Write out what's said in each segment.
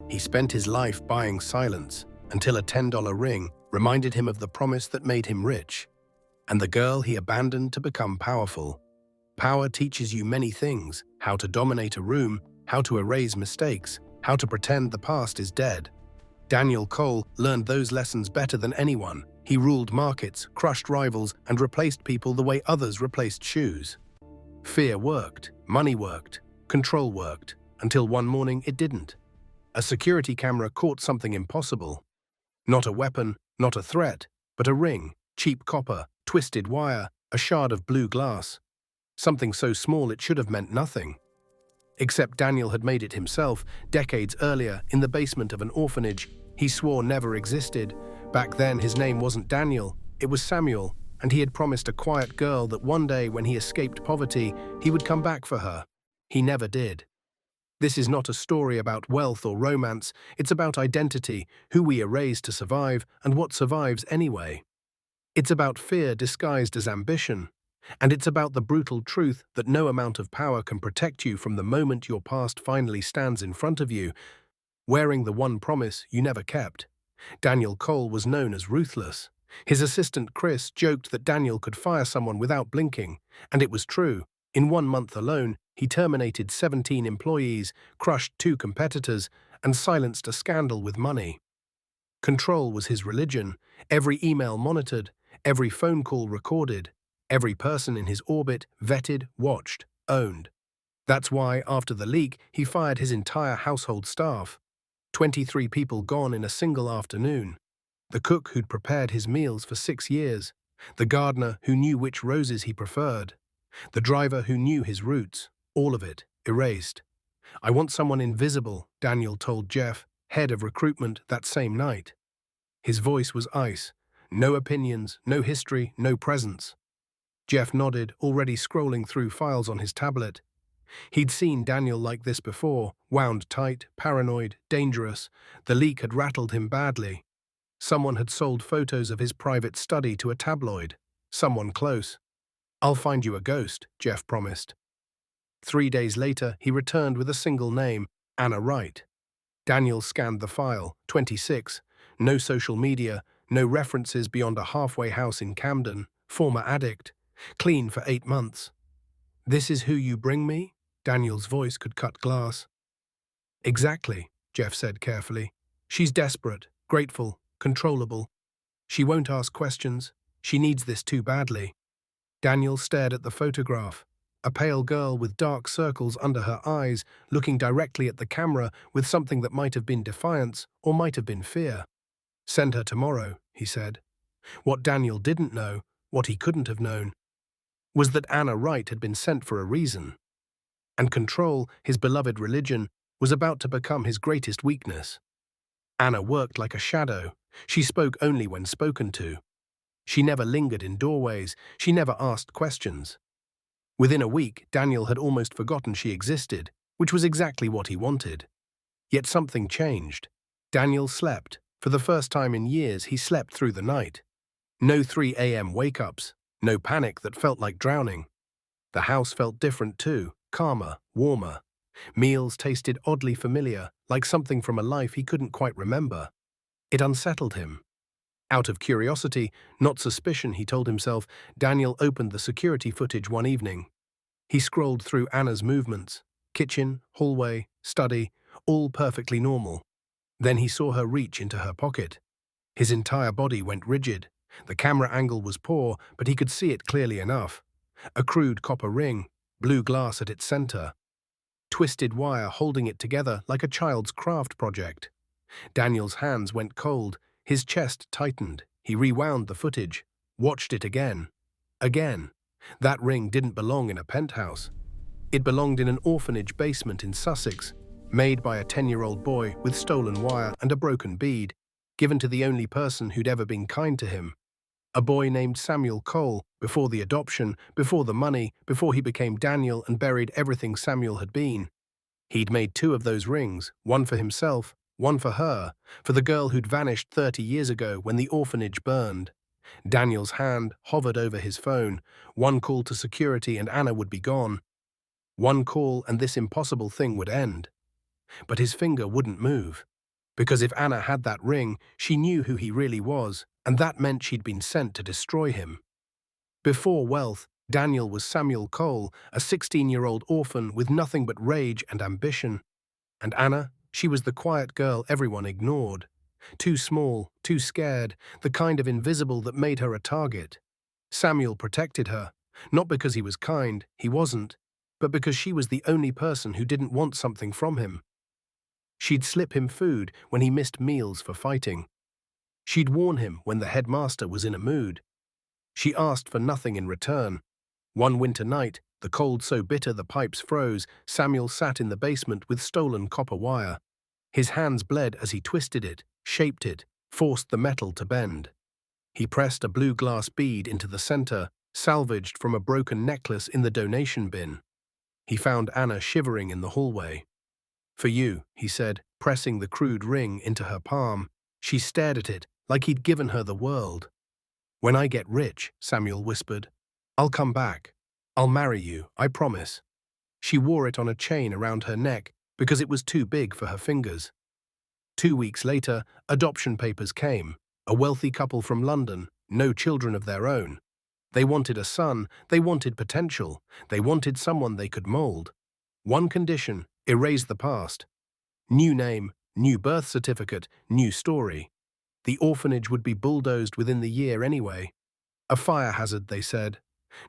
He spent his life buying silence until a $10 ring reminded him of the promise that made him rich, and the girl he abandoned to become powerful. Power teaches you many things: how to dominate a room, how to erase mistakes, how to pretend the past is dead. Daniel Cole learned those lessons better than anyone. He ruled markets, crushed rivals, and replaced people the way others replaced shoes. Fear worked, money worked, control worked, until one morning it didn't. A security camera caught something impossible. Not a weapon, not a threat, but a ring, cheap copper, twisted wire, a shard of blue glass. Something so small it should have meant nothing. Except Daniel had made it himself, decades earlier, in the basement of an orphanage he swore never existed. Back then his name wasn't Daniel, it was Samuel, and he had promised a quiet girl that one day when he escaped poverty, he would come back for her. He never did. This is not a story about wealth or romance, it's about identity, who we erase to survive, and what survives anyway. It's about fear disguised as ambition. And it's about the brutal truth that no amount of power can protect you from the moment your past finally stands in front of you, wearing the one promise you never kept. Daniel Cole was known as ruthless. His assistant Chris joked that Daniel could fire someone without blinking, and it was true. In 1 month alone, he terminated 17 employees, crushed 2 competitors, and silenced a scandal with money. Control was his religion, every email monitored, every phone call recorded. Every person in his orbit vetted, watched, owned. That's why, after the leak, he fired his entire household staff. 23 people gone in a single afternoon. The cook who'd prepared his meals for 6 years. The gardener who knew which roses he preferred. The driver who knew his routes. All of it, erased. "I want someone invisible," Daniel told Jeff, head of recruitment, that same night. His voice was ice. No opinions, no history, no presence. Jeff nodded, already scrolling through files on his tablet. He'd seen Daniel like this before, wound tight, paranoid, dangerous. The leak had rattled him badly. Someone had sold photos of his private study to a tabloid. Someone close. "I'll find you a ghost," Jeff promised. 3 days later, he returned with a single name, Anna Wright. Daniel scanned the file, 26. No social media, no references beyond a halfway house in Camden, former addict. Clean for 8 months. "This is who you bring me?" Daniel's voice could cut glass. "Exactly," Jeff said carefully. "She's desperate, grateful, controllable. She won't ask questions. She needs this too badly." Daniel stared at the photograph. A pale girl with dark circles under her eyes, looking directly at the camera with something that might have been defiance or might have been fear. "Send her tomorrow," he said. What Daniel didn't know, what he couldn't have known, was that Anna Wright had been sent for a reason. And control, his beloved religion, was about to become his greatest weakness. Anna worked like a shadow. She spoke only when spoken to. She never lingered in doorways. She never asked questions. Within a week, Daniel had almost forgotten she existed, which was exactly what he wanted. Yet something changed. Daniel slept. For the first time in years, he slept through the night. No 3 a.m. wake-ups. No panic that felt like drowning. The house felt different too, calmer, warmer. Meals tasted oddly familiar, like something from a life he couldn't quite remember. It unsettled him. Out of curiosity, not suspicion, he told himself, Daniel opened the security footage one evening. He scrolled through Anna's movements. Kitchen, hallway, study, all perfectly normal. Then he saw her reach into her pocket. His entire body went rigid. The camera angle was poor, but he could see it clearly enough. A crude copper ring, blue glass at its center. Twisted wire holding it together like a child's craft project. Daniel's hands went cold, his chest tightened. He rewound the footage, watched it again. Again. That ring didn't belong in a penthouse. It belonged in an orphanage basement in Sussex, made by a 10-year-old boy with stolen wire and a broken bead, given to the only person who'd ever been kind to him. A boy named Samuel Cole, before the adoption, before the money, before he became Daniel and buried everything Samuel had been. He'd made 2 of those rings, one for himself, one for her, for the girl who'd vanished 30 years ago when the orphanage burned. Daniel's hand hovered over his phone. One call to security and Anna would be gone. One call and this impossible thing would end. but his finger wouldn't move. Because if Anna had that ring, she knew who he really was, and that meant she'd been sent to destroy him. Before wealth, Daniel was Samuel Cole, a 16-year-old orphan with nothing but rage and ambition. And Anna, she was the quiet girl everyone ignored. Too small, too scared, the kind of invisible that made her a target. Samuel protected her, not because he was kind, he wasn't, but because she was the only person who didn't want something from him. She'd slip him food when he missed meals for fighting. She'd warn him when the headmaster was in a mood. She asked for nothing in return. One winter night, the cold so bitter the pipes froze, Samuel sat in the basement with stolen copper wire. His hands bled as he twisted it, shaped it, forced the metal to bend. He pressed a blue glass bead into the center, salvaged from a broken necklace in the donation bin. He found Anna shivering in the hallway. "For you," he said, pressing the crude ring into her palm. She stared at it, like he'd given her the world. "When I get rich," Samuel whispered, "I'll come back. I'll marry you, I promise." She wore it on a chain around her neck because it was too big for her fingers. 2 weeks later, adoption papers came. A wealthy couple from London, no children of their own. They wanted a son, they wanted potential, they wanted someone they could mold. One condition: erase the past. New name, new birth certificate, new story. The orphanage would be bulldozed within the year anyway. A fire hazard, they said.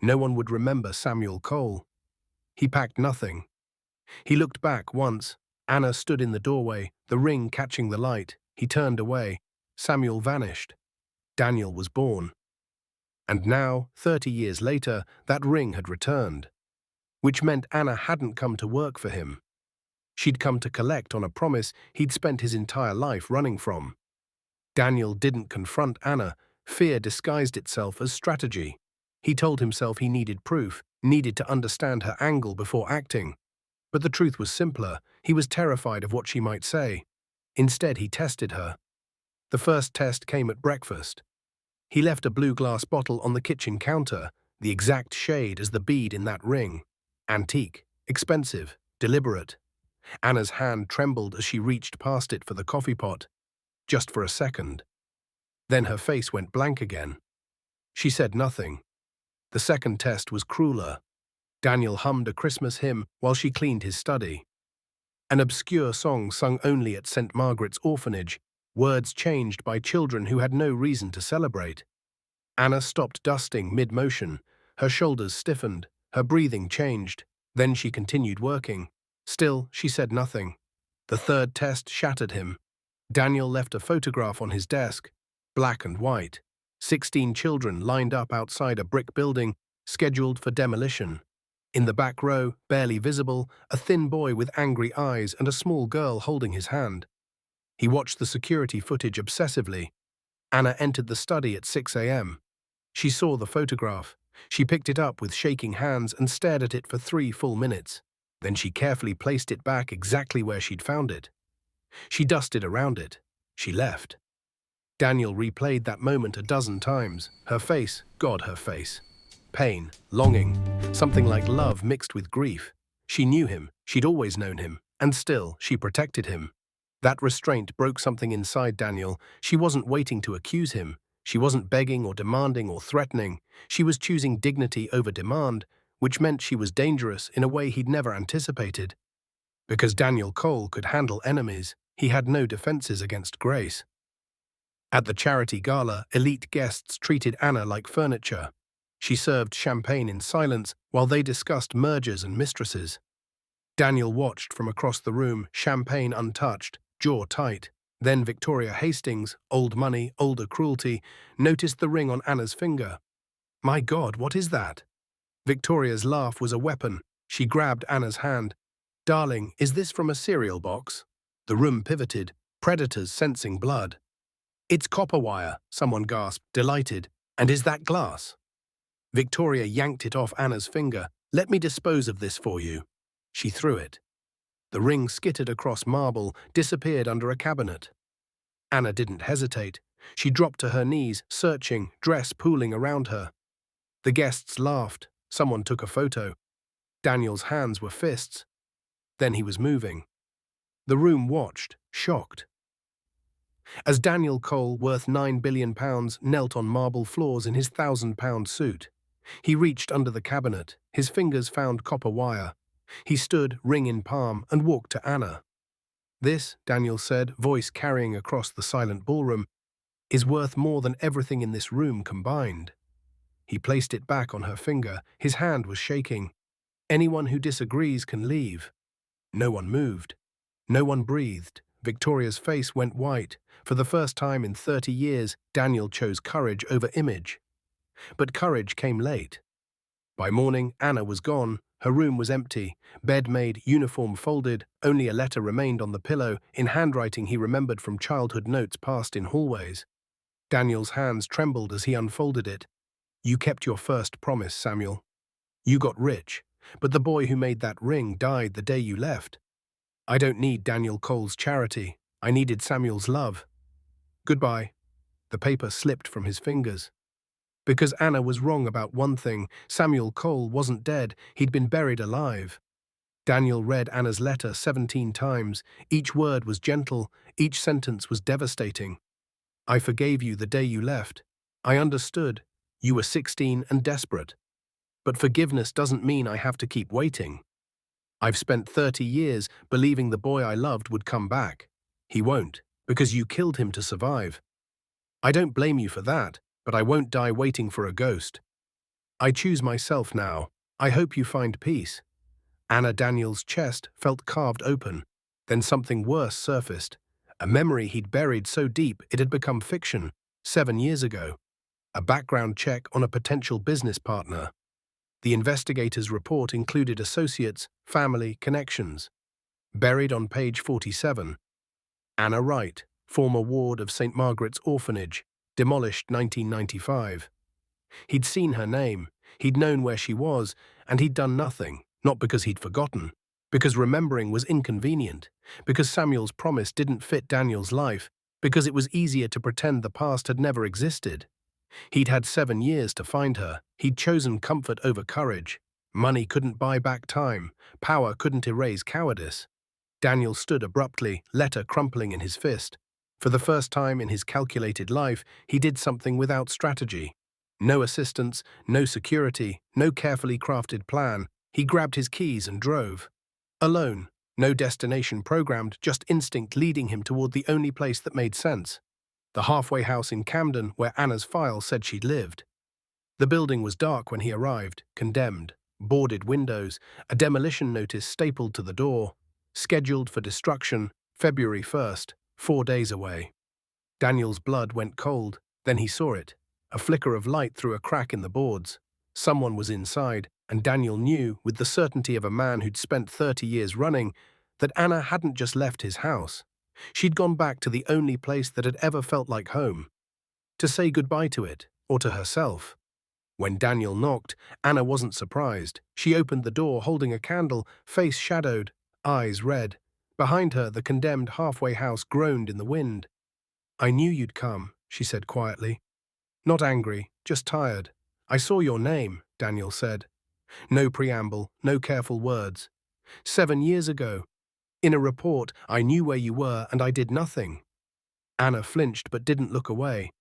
No one would remember Samuel Cole. He packed nothing. He looked back once. Anna stood in the doorway, the ring catching the light. He turned away. Samuel vanished. Daniel was born. And now, 30 years later, that ring had returned. Which meant Anna hadn't come to work for him. She'd come to collect on a promise he'd spent his entire life running from. Daniel didn't confront Anna. Fear disguised itself as strategy. He told himself he needed proof, needed to understand her angle before acting. But the truth was simpler. He was terrified of what she might say. Instead, he tested her. The first test came at breakfast. He left a blue glass bottle on the kitchen counter, the exact shade as the bead in that ring. Antique, expensive, deliberate. Anna's hand trembled as she reached past it for the coffee pot. Just for a second. Then her face went blank again. She said nothing. The second test was crueler. Daniel hummed a Christmas hymn while she cleaned his study. An obscure song sung only at St. Margaret's orphanage, words changed by children who had no reason to celebrate. Anna stopped dusting mid-motion. Her shoulders stiffened, her breathing changed. Then she continued working. Still, she said nothing. The third test shattered him. Daniel left a photograph on his desk, black and white. 16 children lined up outside a brick building, scheduled for demolition. In the back row, barely visible, a thin boy with angry eyes and a small girl holding his hand. He watched the security footage obsessively. Anna entered the study at 6 a.m. She saw the photograph. She picked it up with shaking hands and stared at it for 3 full minutes. Then she carefully placed it back exactly where she'd found it. She dusted around it. She left. Daniel replayed that moment a dozen times. Her face, God, her face. Pain, longing, something like love mixed with grief. She knew him, she'd always known him, and still, she protected him. That restraint broke something inside Daniel. She wasn't waiting to accuse him. She wasn't begging or demanding or threatening. She was choosing dignity over demand, which meant she was dangerous in a way he'd never anticipated. Because Daniel Cole could handle enemies, he had no defenses against grace. At the charity gala, elite guests treated Anna like furniture. She served champagne in silence while they discussed mergers and mistresses. Daniel watched from across the room, champagne untouched, jaw tight. Then Victoria Hastings, old money, older cruelty, noticed the ring on Anna's finger. "My God, what is that?" Victoria's laugh was a weapon. She grabbed Anna's hand. "Darling, is this from a cereal box?" The room pivoted, predators sensing blood. "It's copper wire," someone gasped, delighted. "And is that glass?" Victoria yanked it off Anna's finger. "Let me dispose of this for you." She threw it. The ring skittered across marble, disappeared under a cabinet. Anna didn't hesitate. She dropped to her knees, searching, dress pooling around her. The guests laughed. Someone took a photo. Daniel's hands were fists. Then he was moving. The room watched, shocked. As Daniel Cole, worth £9 billion, knelt on marble floors in his £1,000 suit. He reached under the cabinet. His fingers found copper wire. He stood, ring in palm, and walked to Anna. "This," Daniel said, voice carrying across the silent ballroom, "is worth more than everything in this room combined." He placed it back on her finger. His hand was shaking. "Anyone who disagrees can leave." No one moved. No one breathed. Victoria's face went white. For the first time in 30 years, Daniel chose courage over image. But courage came late. By morning, Anna was gone. Her room was empty. Bed made, uniform folded. Only a letter remained on the pillow, in handwriting he remembered from childhood notes passed in hallways. Daniel's hands trembled as he unfolded it. "You kept your first promise, Samuel. You got rich, but the boy who made that ring died the day you left. I don't need Daniel Cole's charity. I needed Samuel's love. Goodbye." The paper slipped from his fingers. Because Anna was wrong about one thing, Samuel Cole wasn't dead, he'd been buried alive. Daniel read Anna's letter 17 times. Each word was gentle, each sentence was devastating. "I forgave you the day you left. I understood. You were 16 and desperate. But forgiveness doesn't mean I have to keep waiting. I've spent 30 years believing the boy I loved would come back. He won't, because you killed him to survive. I don't blame you for that, but I won't die waiting for a ghost. I choose myself now. I hope you find peace." Anna Daniel's chest felt carved open. Then something worse surfaced. A memory he'd buried so deep it had become fiction, 7 years ago. A background check on a potential business partner. The investigator's report included associates, family, connections. Buried on page 47. Anna Wright, former ward of St. Margaret's Orphanage, demolished 1995. He'd seen her name, he'd known where she was, and he'd done nothing, not because he'd forgotten, because remembering was inconvenient, because Samuel's promise didn't fit Daniel's life, because it was easier to pretend the past had never existed. He'd had 7 years to find her. He'd chosen comfort over courage. Money couldn't buy back time. Power couldn't erase cowardice. Daniel stood abruptly, letter crumpling in his fist. For the first time in his calculated life, he did something without strategy. No assistance, no security, no carefully crafted plan. He grabbed his keys and drove. Alone, no destination programmed, just instinct leading him toward the only place that made sense. The halfway house in Camden where Anna's file said she'd lived. The building was dark when he arrived, condemned, boarded windows, a demolition notice stapled to the door, scheduled for destruction, February 1st, 4 days away. Daniel's blood went cold, then he saw it, a flicker of light through a crack in the boards. Someone was inside, and Daniel knew, with the certainty of a man who'd spent 30 years running, that Anna hadn't just left his house. She'd gone back to the only place that had ever felt like home. To say goodbye to it, or to herself. When Daniel knocked, Anna wasn't surprised. She opened the door holding a candle, face shadowed, eyes red. Behind her, the condemned halfway house groaned in the wind. "I knew you'd come," she said quietly. Not angry, just tired. "I saw your name," Daniel said. No preamble, no careful words. 7 years ago. In a report, I knew where you were and I did nothing. Anna flinched but didn't look away.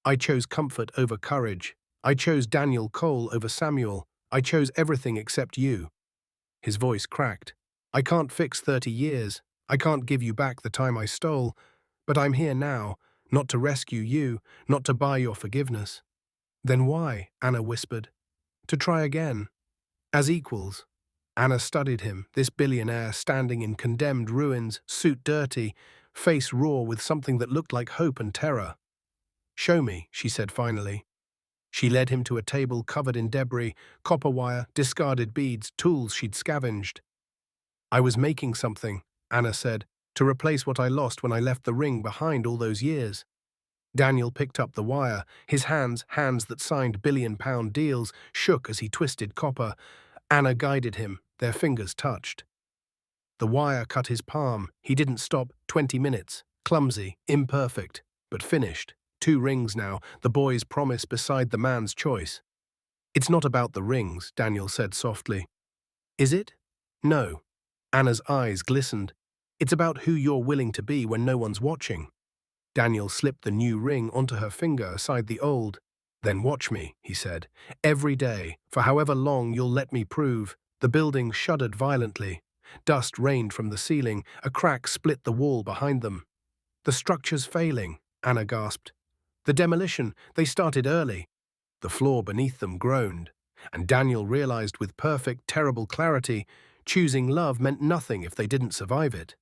"I chose comfort over courage. I chose Daniel Cole over Samuel. I chose everything except you." His voice cracked. "I can't fix 30 years. I can't give you back the time I stole. But I'm here now, not to rescue you, not to buy your forgiveness." "Then why?" Anna whispered. "To try again. As equals." Anna studied him, this billionaire standing in condemned ruins, suit dirty, face raw with something that looked like hope and terror. "Show me," she said finally. She led him to a table covered in debris, copper wire, discarded beads, tools she'd scavenged. "I was making something," Anna said, "to replace what I lost when I left the ring behind all those years." Daniel picked up the wire. His hands that signed billion-pound deals, shook as he twisted copper. Anna guided him. Their fingers touched. The wire cut his palm. He didn't stop. 20 minutes. Clumsy, imperfect, but finished. 2 rings now, the boy's promise beside the man's choice. "It's not about the rings," Daniel said softly. "Is it?" "No." Anna's eyes glistened. It's about who you're willing to be when no one's watching. Daniel slipped the new ring onto her finger aside the old. Then watch me, he said. Every day, for however long you'll let me prove. The building shuddered violently. Dust rained from the ceiling. A crack split the wall behind them. The structure's failing, Anna gasped. The demolition, they started early. The floor beneath them groaned. And Daniel realized with perfect, terrible clarity, choosing love meant nothing if they didn't survive it.